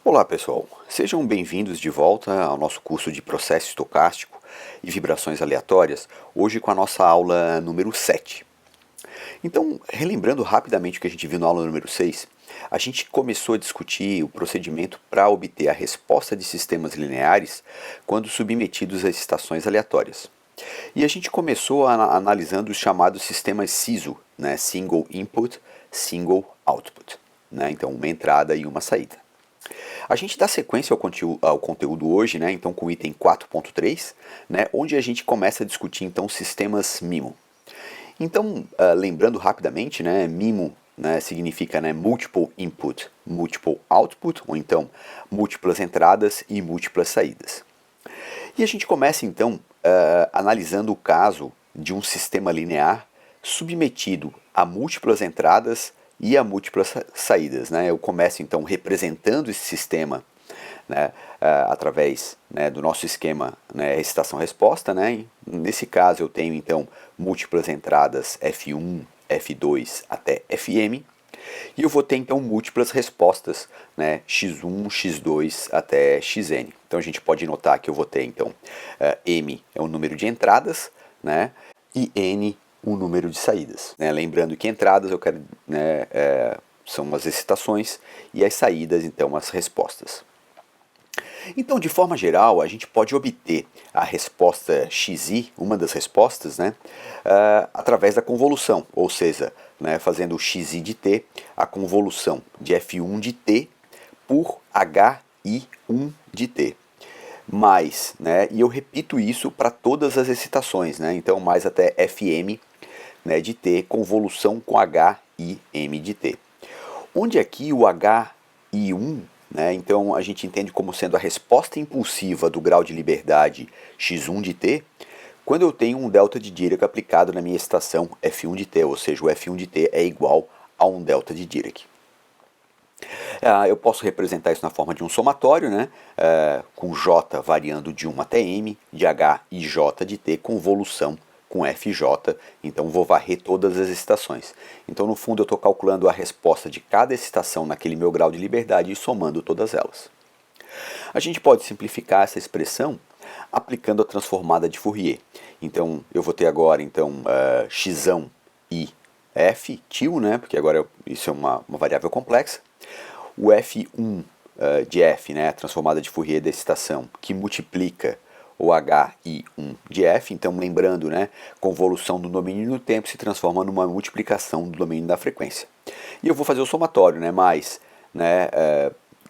Olá pessoal, sejam bem-vindos de volta ao nosso curso de processo estocástico e vibrações aleatórias, hoje com a nossa aula número 7. Então, relembrando rapidamente o que a gente viu na aula número 6, a gente começou a discutir o procedimento para obter a resposta de sistemas lineares quando submetidos a excitações aleatórias. E a gente começou analisando os chamados sistemas SISO, né? Single Input, Single Output, né? Então, uma entrada e uma saída. A gente dá sequência ao conteúdo hoje, né, então com o item 4.3, né, onde a gente começa a discutir então sistemas MIMO. Então, lembrando rapidamente, né, MIMO, né, significa, né, Multiple Input, Multiple Output, ou então múltiplas entradas e múltiplas saídas. E a gente começa então analisando o caso de um sistema linear submetido a múltiplas entradas e a múltiplas saídas. Né? Eu começo então representando esse sistema, né, através, né, do nosso esquema, né, excitação-resposta. Né? Nesse caso eu tenho então múltiplas entradas F1, F2 até Fm. E eu vou ter então múltiplas respostas, né, x1, x2 até xn. Então a gente pode notar que eu vou ter então m é o número de entradas, né, e n o número de saídas. Né? Lembrando que entradas eu quero, né, são as excitações e as saídas então as respostas. Então, de forma geral, a gente pode obter a resposta xi, uma das respostas, né, através da convolução, ou seja, né, fazendo o xi de t, a convolução de f1 de t por hi1 de t. Mais, né, e eu repito isso para todas as excitações, né, então mais até fm, né, de t, convolução com him de t. Onde aqui o hi1, né, então a gente entende como sendo a resposta impulsiva do grau de liberdade x1 de t, quando eu tenho um delta de Dirac aplicado na minha excitação f1 de t, ou seja, o f1 de t é igual a um delta de Dirac. Eu posso representar isso na forma de um somatório, né, com J variando de 1 até M, de H e J de T, convolução com FJ, então vou varrer todas as excitações. Então, no fundo, eu estou calculando a resposta de cada excitação naquele meu grau de liberdade e somando todas elas. A gente pode simplificar essa expressão aplicando a transformada de Fourier. Então, eu vou ter agora então, x e f, til, né, porque agora isso é uma variável complexa. O f1 de f, né, a transformada de Fourier da excitação, que multiplica o hi1 de f, então lembrando, né, convolução do domínio no tempo se transforma numa multiplicação do domínio da frequência. E eu vou fazer o somatório, né, mais, né,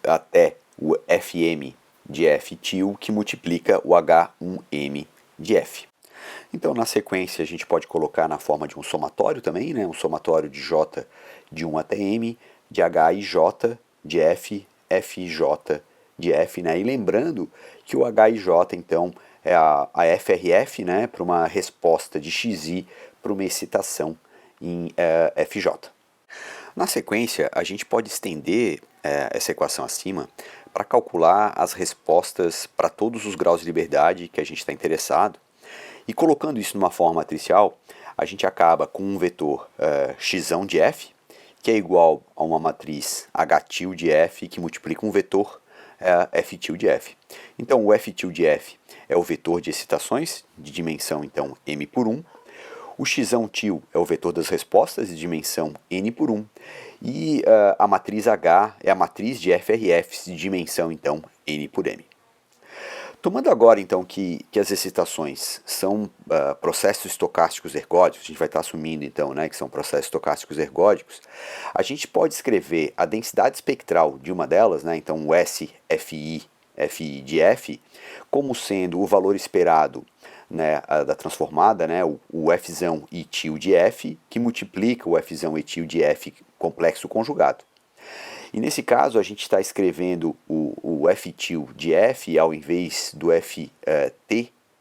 até o fm de f til, que multiplica o h1m de f. Então, na sequência, a gente pode colocar na forma de um somatório também, né, um somatório de j de 1 até m, de h e j de f, fj de f, né? E lembrando que o h e j, então, é a frf, né, para uma resposta de xi para uma excitação em fj. Na sequência, a gente pode estender essa equação acima para calcular as respostas para todos os graus de liberdade que a gente está interessado. E colocando isso numa forma matricial, a gente acaba com um vetor x de f, que é igual a uma matriz h til de f, que multiplica um vetor f til de f. Então, o f til de f é o vetor de excitações, de dimensão, então, m por 1. O x til é o vetor das respostas, de dimensão n por 1. E a matriz H é a matriz de FRFs, de dimensão, então, n por m. Tomando agora, então, que as excitações são processos estocásticos ergódicos, a gente vai estar assumindo, então, né, que são processos estocásticos ergódicos, a gente pode escrever a densidade espectral de uma delas, né, então o S, Fi, Fi de F, como sendo o valor esperado, né, da transformada, né, o Fzão e til de F, que multiplica o Fzão e til de F complexo conjugado. E nesse caso a gente está escrevendo o F til de F ao invés do Ft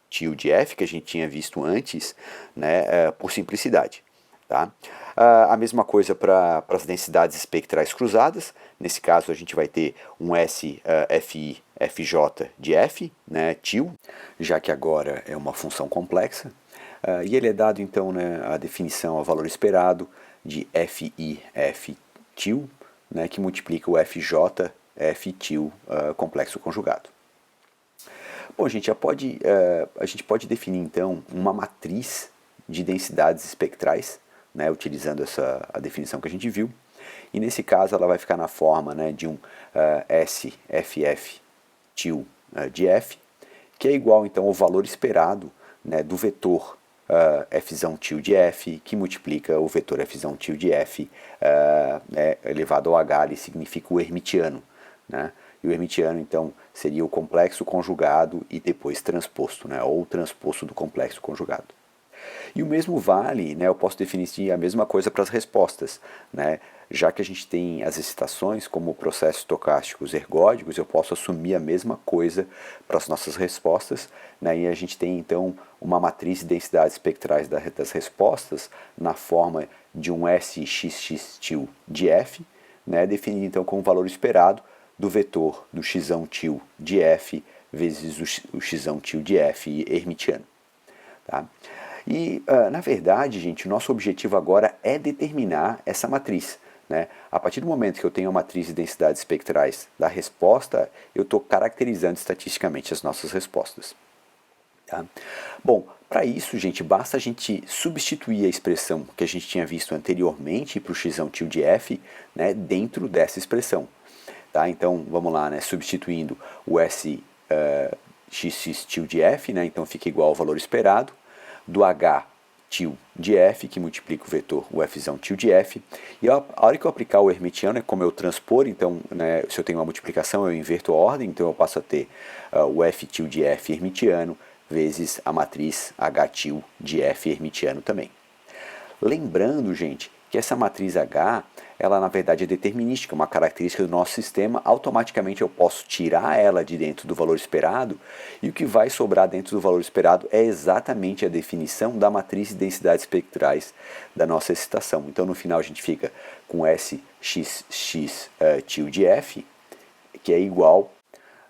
til de F, que a gente tinha visto antes, né, por simplicidade. Tá? A mesma coisa para as densidades espectrais cruzadas. Nesse caso a gente vai ter um S Fi Fj de F, né, til, já que agora é uma função complexa. E ele é dado então, né, a definição, a valor esperado de Fi F til, né, que multiplica o Fj F-til complexo conjugado. Bom, a gente pode definir então uma matriz de densidades espectrais, né, utilizando a definição que a gente viu, e nesse caso ela vai ficar na forma, né, de um SFF til de F, que é igual então ao valor esperado, né, do vetor Fzão-til de F, que multiplica o vetor Fzão-til de F elevado ao H, ele significa o hermitiano, né? E o hermitiano, então, seria o complexo conjugado e depois transposto, né? Ou transposto do complexo conjugado. E o mesmo vale, né, eu posso definir a mesma coisa para as respostas, né? Já que a gente tem as excitações como processos estocásticos ergódicos, eu posso assumir a mesma coisa para as nossas respostas, né? E a gente tem então uma matriz de densidades espectrais das respostas na forma de um SXX-til de F, né? Definido então como valor esperado do vetor do xão-til de F vezes o xão-til de F hermitiano. Tá? E, na verdade, gente, o nosso objetivo agora é determinar essa matriz. Né? A partir do momento que eu tenho a matriz de densidades espectrais da resposta, eu estou caracterizando estatisticamente as nossas respostas. Tá? Bom, para isso, gente, basta a gente substituir a expressão que a gente tinha visto anteriormente para o xão-til de F, né, dentro dessa expressão. Tá? Então, vamos lá, né, substituindo o xx-til de F, né, então fica igual ao valor esperado, do H-til de F, que multiplica o vetor o Fzão-til de F, e a hora que eu aplicar o hermitiano, é como eu transpor, então, né, se eu tenho uma multiplicação, eu inverto a ordem, então eu passo a ter o F-til de F hermitiano, vezes a matriz H-til de F hermitiano também. Lembrando, gente, que essa matriz H, ela na verdade é determinística, uma característica do nosso sistema, automaticamente eu posso tirar ela de dentro do valor esperado, e o que vai sobrar dentro do valor esperado é exatamente a definição da matriz de densidades espectrais da nossa excitação. Então no final a gente fica com SXX-til de F, que é igual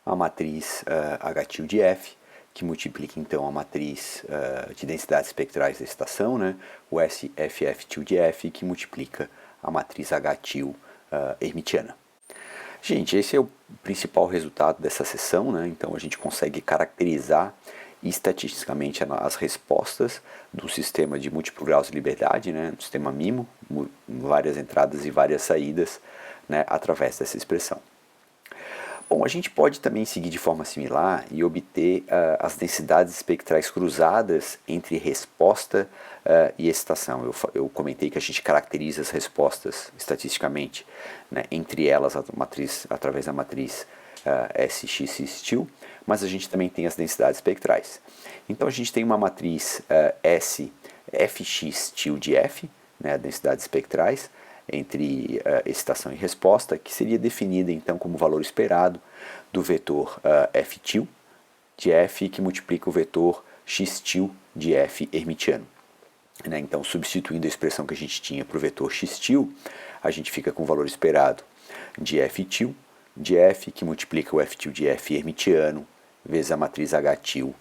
à matriz H-til de F, que multiplica então a matriz de densidades espectrais da excitação, né? O SFF-til de F, que multiplica a matriz H-til hermitiana. Gente, esse é o principal resultado dessa sessão, né? Então a gente consegue caracterizar estatisticamente as respostas do sistema de múltiplos graus de liberdade, né? Do sistema MIMO, várias entradas e várias saídas, né? Através dessa expressão. Bom, a gente pode também seguir de forma similar e obter as densidades espectrais cruzadas entre resposta e excitação. Eu comentei que a gente caracteriza as respostas estatisticamente, né, entre elas através da matriz SXX-til, mas a gente também tem as densidades espectrais. Então a gente tem uma matriz SFX-til de F, né, densidades espectrais, entre excitação e resposta, que seria definida então como valor esperado do vetor F-til de F, que multiplica o vetor X-til de F hermitiano. Né? Então, substituindo a expressão que a gente tinha para o vetor X-til, a gente fica com o valor esperado de F-til de F, que multiplica o F-til de F hermitiano, vezes a matriz H-til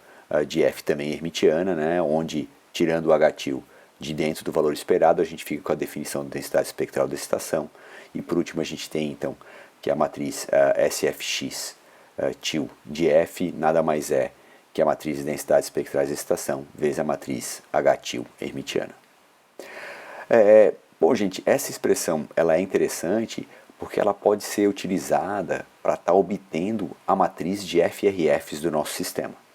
de F também hermitiana, né? Onde, tirando o H-til de dentro do valor esperado, a gente fica com a definição da densidade espectral da excitação. E por último a gente tem então que a matriz SFX-til de F nada mais é que a matriz de densidades espectrais da excitação vezes a matriz H-til hermitiana. Bom, gente, essa expressão ela é interessante porque ela pode ser utilizada para estar obtendo a matriz de FRFs do nosso sistema.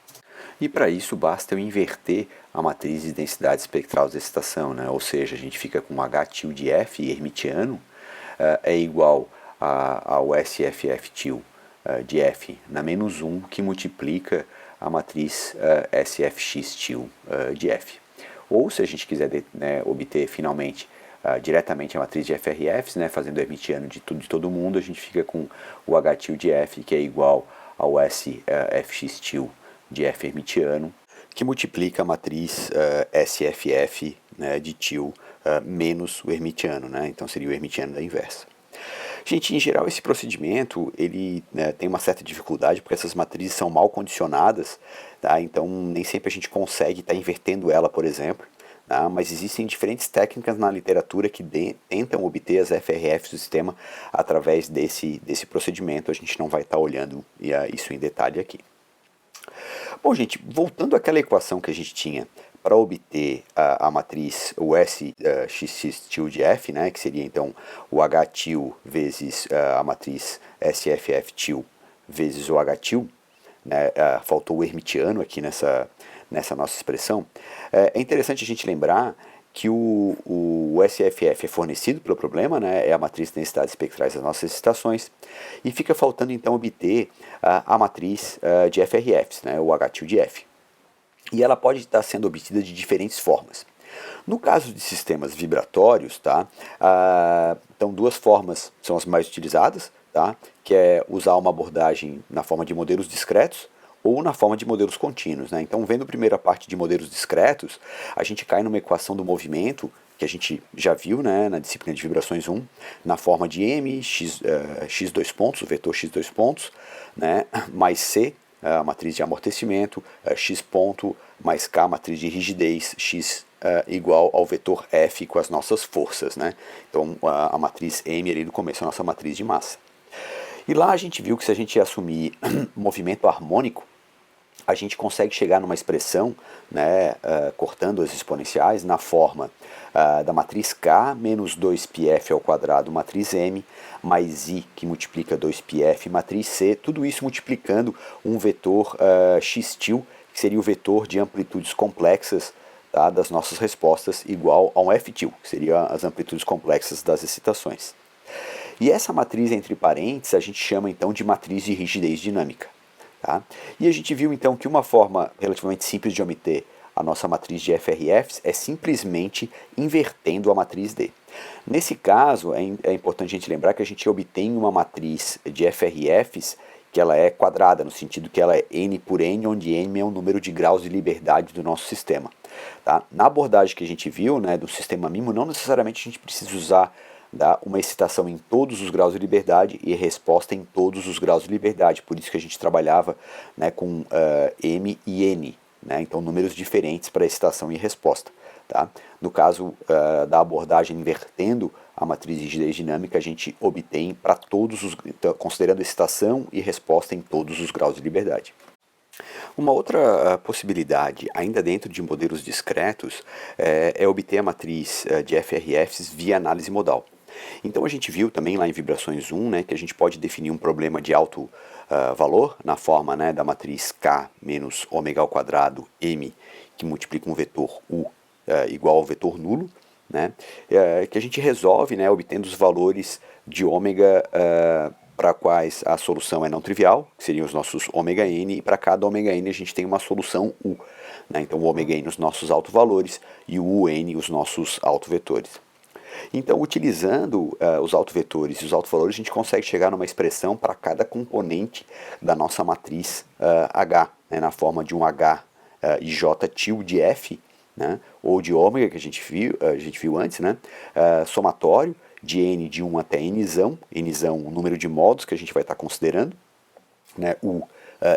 E para isso basta eu inverter a matriz de densidade espectral da excitação, né? Ou seja, a gente fica com H-til de F hermitiano é igual ao SFF-til de F na menos 1, que multiplica a matriz SFX-til de F. Ou se a gente quiser obter finalmente diretamente a matriz de FRFs, né, fazendo o hermitiano de todo mundo, a gente fica com o H-til de F, que é igual ao SFX-til de F hermitiano, que multiplica a matriz SFF, né, de til menos o hermitiano, né? Então seria o hermitiano da inversa. Gente, em geral esse procedimento ele, né, tem uma certa dificuldade porque essas matrizes são mal condicionadas, tá? Então nem sempre a gente consegue estar invertendo ela, por exemplo, tá? Mas existem diferentes técnicas na literatura que tentam obter as FRFs do sistema através desse procedimento. A gente não vai estar olhando isso em detalhe aqui. Bom, gente, voltando àquela equação que a gente tinha para obter a matriz, o SXX tilde F, né, que seria então o H til vezes a matriz SFF til vezes o H til, né, faltou o hermitiano aqui nessa nossa expressão. É interessante a gente lembrar que o SFF é fornecido pelo problema, né, é a matriz de densidades espectrais das nossas excitações, e fica faltando então obter a matriz de FRFs, né, o H tilde F. E ela pode estar sendo obtida de diferentes formas. No caso de sistemas vibratórios, tá, então duas formas são as mais utilizadas, tá, que é usar uma abordagem na forma de modelos discretos ou na forma de modelos contínuos, né? Então, vendo a primeira parte de modelos discretos, a gente cai numa equação do movimento que a gente já viu, né, na disciplina de vibrações 1, na forma de m, x dois pontos, o vetor x dois pontos, né, mais c, a matriz de amortecimento, x ponto, mais k, a matriz de rigidez, x igual ao vetor F com as nossas forças, né? Então, a matriz M ali no começo é a nossa matriz de massa. E lá a gente viu que se a gente assumir movimento harmônico, a gente consegue chegar numa expressão, né, cortando as exponenciais, na forma da matriz K menos 2πf ao quadrado, matriz M, mais I, que multiplica 2πf, matriz C, tudo isso multiplicando um vetor x til, que seria o vetor de amplitudes complexas, tá, das nossas respostas, igual a um f til, que seria as amplitudes complexas das excitações. E essa matriz entre parênteses a gente chama então de matriz de rigidez dinâmica. Tá? E a gente viu então que uma forma relativamente simples de obter a nossa matriz de FRFs é simplesmente invertendo a matriz D. Nesse caso, é importante a gente lembrar que a gente obtém uma matriz de FRFs que ela é quadrada, no sentido que ela é n por n, onde n é o número de graus de liberdade do nosso sistema. Tá? Na abordagem que a gente viu, né, do sistema MIMO, não necessariamente a gente precisa usar uma excitação em todos os graus de liberdade e resposta em todos os graus de liberdade. Por isso que a gente trabalhava, né, com M e N, né, então números diferentes para excitação e resposta. Tá? No caso da abordagem invertendo a matriz de rigidez dinâmica, a gente obtém para todos os, considerando excitação e resposta em todos os graus de liberdade. Uma outra possibilidade, ainda dentro de modelos discretos, é obter a matriz de FRFs via análise modal. Então a gente viu também lá em vibrações 1, né, que a gente pode definir um problema de alto valor na forma, né, da matriz K menos ômega ao quadrado M, que multiplica um vetor U igual ao vetor nulo, né, que a gente resolve, né, obtendo os valores de ômega para quais a solução é não trivial, que seriam os nossos ômega n, e para cada ômega n a gente tem uma solução U. Né, então o ômega n os nossos autovalores e o UN os nossos autovetores. Então, utilizando os autovetores e os autovalores, a gente consegue chegar numa expressão para cada componente da nossa matriz H, né, na forma de um H e J tilde F, né, ou de ômega, que a gente viu antes, né, somatório, de n de 1 até nzão, o número de modos que a gente vai estar considerando, né, o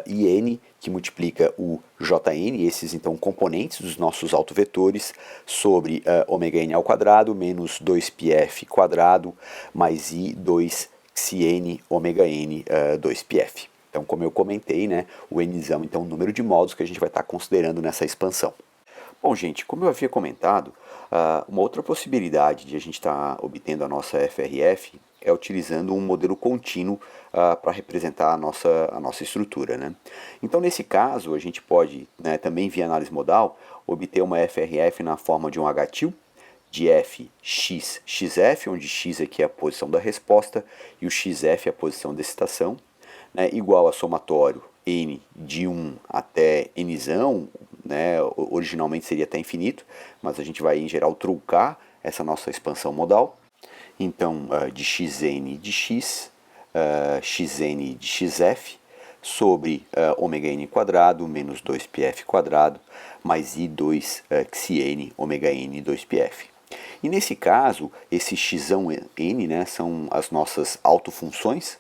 IN, que multiplica o JN, esses então componentes dos nossos autovetores, sobre ômega n ao quadrado menos 2πf quadrado mais I 2 xn ômega n 2πf. Então, como eu comentei, né, o nzão então o número de modos que a gente vai estar considerando nessa expansão. Bom, gente, como eu havia comentado, uma outra possibilidade de a gente estar obtendo a nossa FRF é utilizando um modelo contínuo para representar a nossa estrutura, né? Então, nesse caso, a gente pode, né, também via análise modal, obter uma FRF na forma de um H til, de f x xf, onde x aqui é a posição da resposta e o xf é a posição da excitação, né, igual a somatório n de 1 até nzão, né, originalmente seria até infinito, mas a gente vai em geral trucar essa nossa expansão modal. Então, de xn de x, xn de xf, sobre ômega n quadrado menos 2πf quadrado, mais i 2 xn ômega n 2πf. E nesse caso, esse xão n, né, são as nossas autofunções,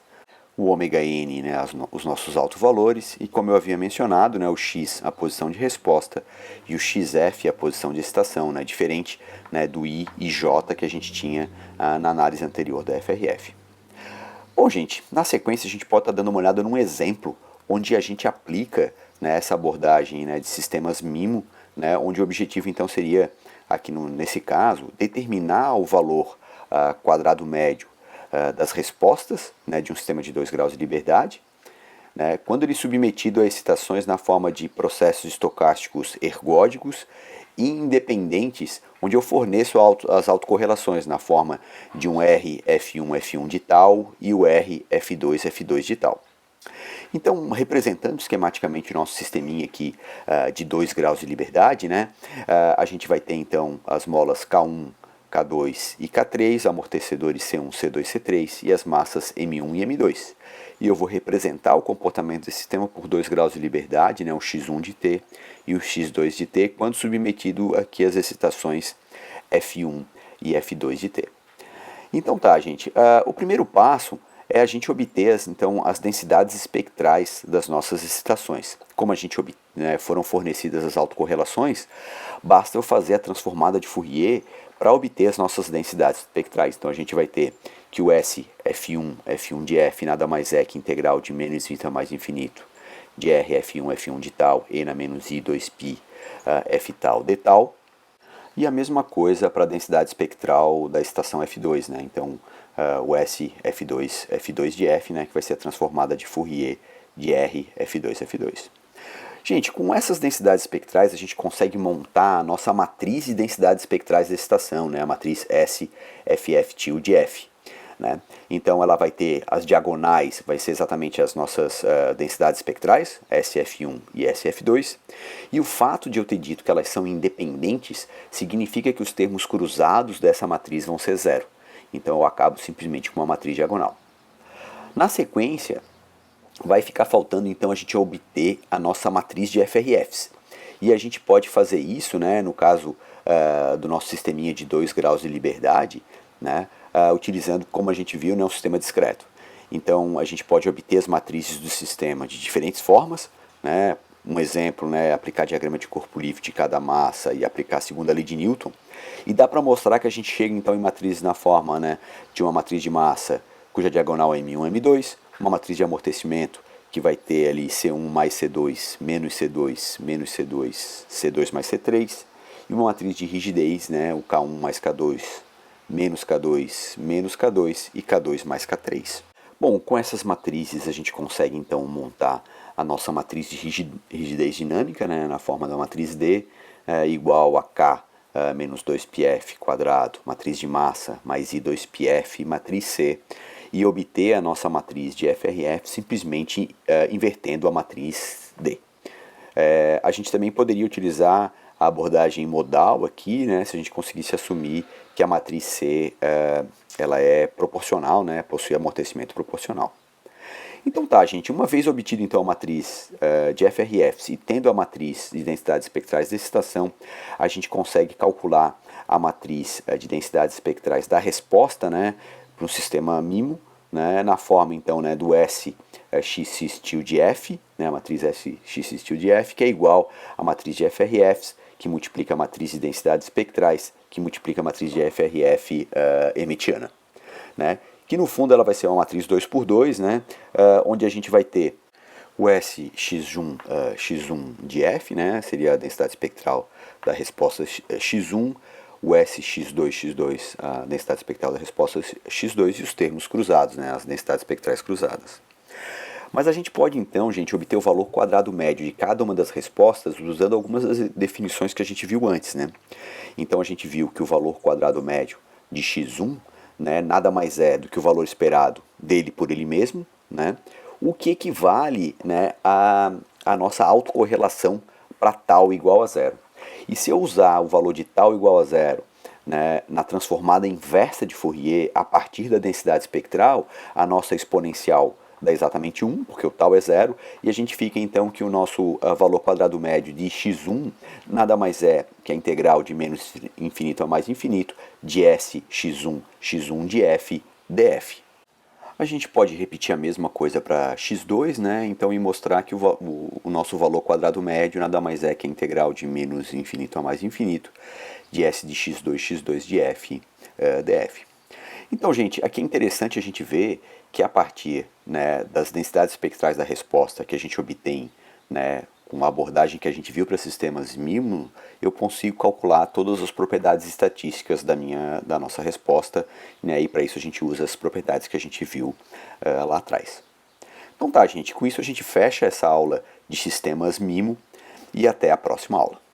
o ômega n, né, os nossos autovalores, e como eu havia mencionado, né, o x, a posição de resposta, e o xf, a posição de excitação, né, diferente, né, do i e j que a gente tinha na análise anterior da FRF. Bom, gente, na sequência a gente pode estar dando uma olhada num exemplo onde a gente aplica, né, essa abordagem, né, de sistemas MIMO, né, onde o objetivo então seria, aqui nesse caso, determinar o valor quadrado médio das respostas, né, de um sistema de 2 graus de liberdade, né, quando ele é submetido a excitações na forma de processos estocásticos ergódicos e independentes, onde eu forneço as autocorrelações na forma de um RF1F1 de tal e o RF2F2 de tal. Então, representando esquematicamente o nosso sisteminha aqui de 2 graus de liberdade, né, a gente vai ter então as molas K1, K2 e K3, amortecedores C1, C2, C3 e as massas M1 e M2. E eu vou representar o comportamento desse sistema por 2 graus de liberdade, né, o X1 de T e o X2 de T, quando submetido aqui às excitações F1 e F2 de T. Então tá, gente, o primeiro passo é a gente obter então, as densidades espectrais das nossas excitações. Como a gente foram fornecidas as autocorrelações, basta eu fazer a transformada de Fourier para obter as nossas densidades espectrais. Então a gente vai ter que o S F1, F1 de F nada mais é que integral de menos infinito a mais infinito de R F1, F1 de tal, e na menos I 2π F tal d tal. E a mesma coisa para a densidade espectral da estação F2, né? Então, o S F2, F2 de F, né, que vai ser a transformada de Fourier de R F2, F2. Gente, com essas densidades espectrais, a gente consegue montar a nossa matriz de densidades espectrais da estação, né? A matriz S FF tilde de F. Né? Então ela vai ter as diagonais, vai ser exatamente as nossas densidades espectrais, SF1 e SF2, e o fato de eu ter dito que elas são independentes significa que os termos cruzados dessa matriz vão ser zero. Então eu acabo simplesmente com uma matriz diagonal. Na sequência, vai ficar faltando então a gente obter a nossa matriz de FRFs. E a gente pode fazer isso, né, no caso do nosso sisteminha de 2 graus de liberdade, né, utilizando, como a gente viu, né, um sistema discreto. Então a gente pode obter as matrizes do sistema de diferentes formas, né, um exemplo, né, aplicar diagrama de corpo livre de cada massa e aplicar a segunda lei de Newton. E dá para mostrar que a gente chega então em matrizes na forma, né, de uma matriz de massa cuja diagonal é M1, M2, uma matriz de amortecimento que vai ter ali C1 mais C2, menos C2, menos C2, C2 mais C3, e uma matriz de rigidez, né, o K1 mais K2, menos K2, menos K2 e K2 mais K3. Bom, com essas matrizes a gente consegue então montar a nossa matriz de rigidez dinâmica, né, na forma da matriz D, igual a K menos 2πf quadrado, matriz de massa, mais I2πf, matriz C, e obter a nossa matriz de FRF simplesmente invertendo a matriz D. A gente também poderia utilizar a abordagem modal aqui, né, se a gente conseguisse assumir que a matriz C ela é proporcional, né, possui amortecimento proporcional. Então tá, gente, uma vez obtido então a matriz de FRFs e tendo a matriz de densidades espectrais de excitação, a gente consegue calcular a matriz de densidades espectrais da resposta, né, para um sistema MIMO, né, na forma então, né, do S xx tilde F, né, a matriz S xx tilde F, que é igual à matriz de FRFs, que multiplica a matriz de densidades espectrais, que multiplica a matriz de FRF hermitiana, né? Que no fundo ela vai ser uma matriz 2 por 2, né, onde a gente vai ter o Sx1, x1 de F, né, seria a densidade espectral da resposta x1, o Sx2, x2, a densidade espectral da resposta x2 e os termos cruzados, né, as densidades espectrais cruzadas. Mas a gente pode então, gente, obter o valor quadrado médio de cada uma das respostas usando algumas das definições que a gente viu antes, né? Então a gente viu que o valor quadrado médio de x1, né, nada mais é do que o valor esperado dele por ele mesmo, né, o que equivale, né, a nossa autocorrelação para tal igual a zero. E se eu usar o valor de tal igual a zero, né, na transformada inversa de Fourier a partir da densidade espectral, a nossa exponencial dá exatamente 1, porque o tal é zero, e a gente fica então que o nosso valor quadrado médio de x1 nada mais é que a integral de menos infinito a mais infinito de S x1 de f df. A gente pode repetir a mesma coisa para x2, né? Então, e mostrar que o nosso valor quadrado médio nada mais é que a integral de menos infinito a mais infinito de s de x2, x2 de f df. Então, gente, aqui é interessante a gente ver que a partir, né, das densidades espectrais da resposta que a gente obtém, né, com a abordagem que a gente viu para sistemas MIMO, eu consigo calcular todas as propriedades estatísticas da nossa resposta, né, e para isso a gente usa as propriedades que a gente viu lá atrás. Então tá, gente, com isso a gente fecha essa aula de sistemas MIMO e até a próxima aula.